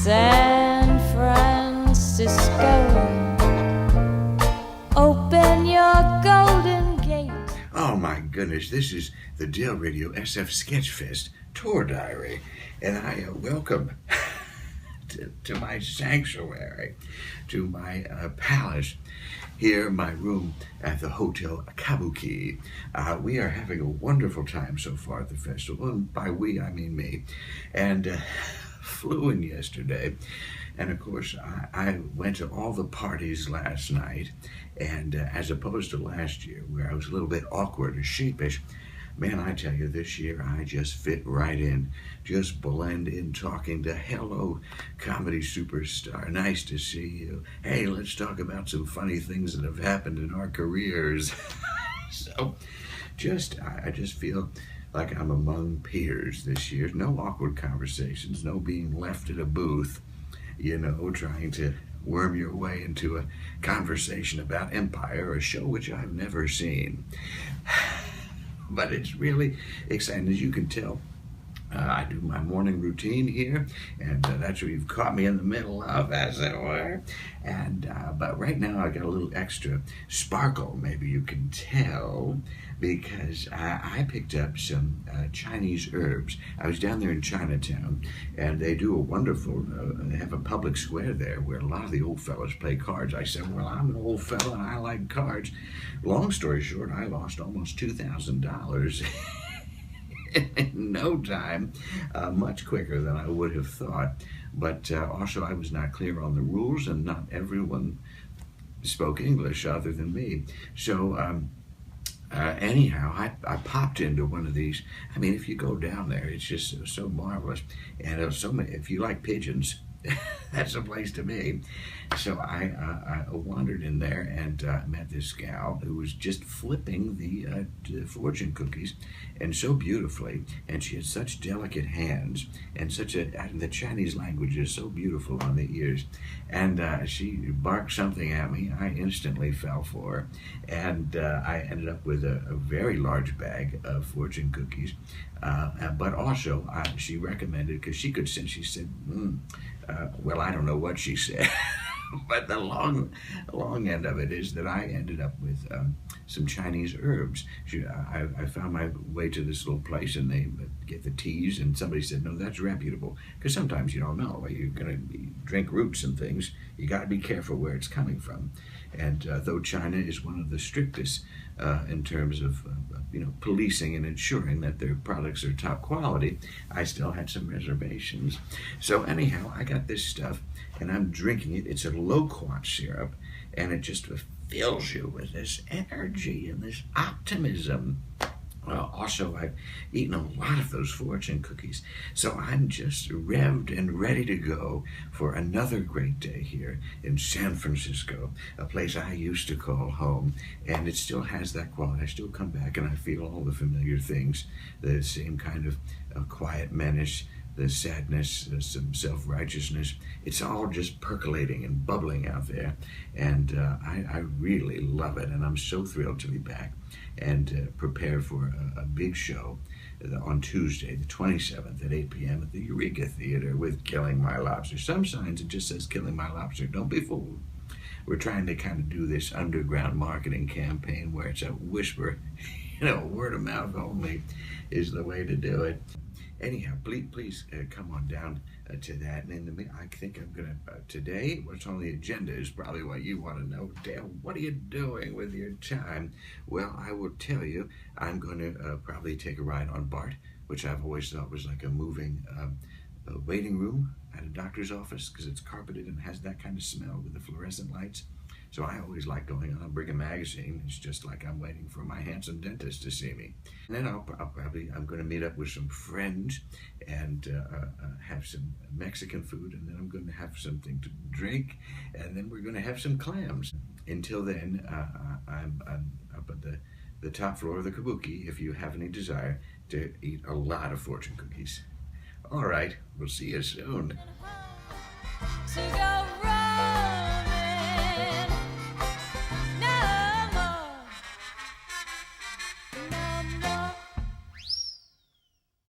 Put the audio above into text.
San Francisco, open your golden gate. Oh my goodness, this is the Dale Radio SF Sketchfest tour diary, and I welcome to my sanctuary, to my palace here in my room at the Hotel Kabuki. We are having a wonderful time so far at the festival, and by we I mean me, and flew in yesterday. And of course, I went to all the parties last night, and as opposed to last year, where I was a little bit awkward and sheepish, man, I tell you, this year I just fit right in, just blend in, talking to hello, comedy superstar, nice to see you. Hey, let's talk about some funny things that have happened in our careers. So, I just feel like I'm among peers this year. No awkward conversations, no being left at a booth, trying to worm your way into a conversation about Empire, a show which I've never seen. But it's really exciting. As you can tell, I do my morning routine here, and that's what you've caught me in the middle of, as it were. And but right now I got a little extra sparkle, maybe you can tell, because I picked up some Chinese herbs. I was down there in Chinatown, and they do a wonderful, they have a public square there where a lot of the old fellas play cards. I said, well, I'm an old fella and I like cards. Long story short, I lost almost $2,000 in no time, much quicker than I would have thought. But also I was not clear on the rules, and not everyone spoke English other than me. So anyhow, I popped into one of these. I mean, if you go down there, it's just so marvelous. And so many, if you like pigeons, that's a place to be. So I wandered in there and met this gal who was just flipping the fortune cookies, and so beautifully, and she had such delicate hands, and the Chinese language is so beautiful on the ears, and she barked something at me. I instantly fell for her, and I ended up with a very large bag of fortune cookies, but also she recommended, because she could sense, she said, well, I don't know what she said, but the long end of it is that I ended up with some Chinese herbs. I found my way to this little place, and they get the teas, and somebody said, no, that's reputable, because sometimes you don't know. You're going to drink roots and things. You got to be careful where it's coming from. And though China is one of the strictest in terms of policing and ensuring that their products are top quality, I still had some reservations. So anyhow, I got this stuff, and I'm drinking it. It's a loquat syrup, and it just fills you with this energy and this optimism. Also, I've eaten a lot of those fortune cookies, so I'm just revved and ready to go for another great day here in San Francisco, a place I used to call home, and it still has that quality. I still come back and I feel all the familiar things, the same kind of quiet menace, the sadness, some self-righteousness. It's all just percolating and bubbling out there, and I really love it, and I'm so thrilled to be back and prepared for a big show on Tuesday, the 27th at 8 p.m. at the Eureka Theater with Killing My Lobster. Some signs it just says Killing My Lobster. Don't be fooled. We're trying to kind of do this underground marketing campaign where it's a whisper, word of mouth only is the way to do it. Anyhow, please come on down to that. And I think I'm going to, today, what's on the agenda is probably what you want to know. Dale, what are you doing with your time? Well, I will tell you, I'm going to probably take a ride on BART, which I've always thought was like a moving waiting room at a doctor's office, because it's carpeted and has that kind of smell with the fluorescent lights. So I always like going on Brigham Magazine. It's just like I'm waiting for my handsome dentist to see me. And then I'm going to meet up with some friends and have some Mexican food, and then I'm going to have something to drink, and then we're going to have some clams. Until then, I'm up at the top floor of the Kabuki if you have any desire to eat a lot of fortune cookies. All right, we'll see you soon. To go round.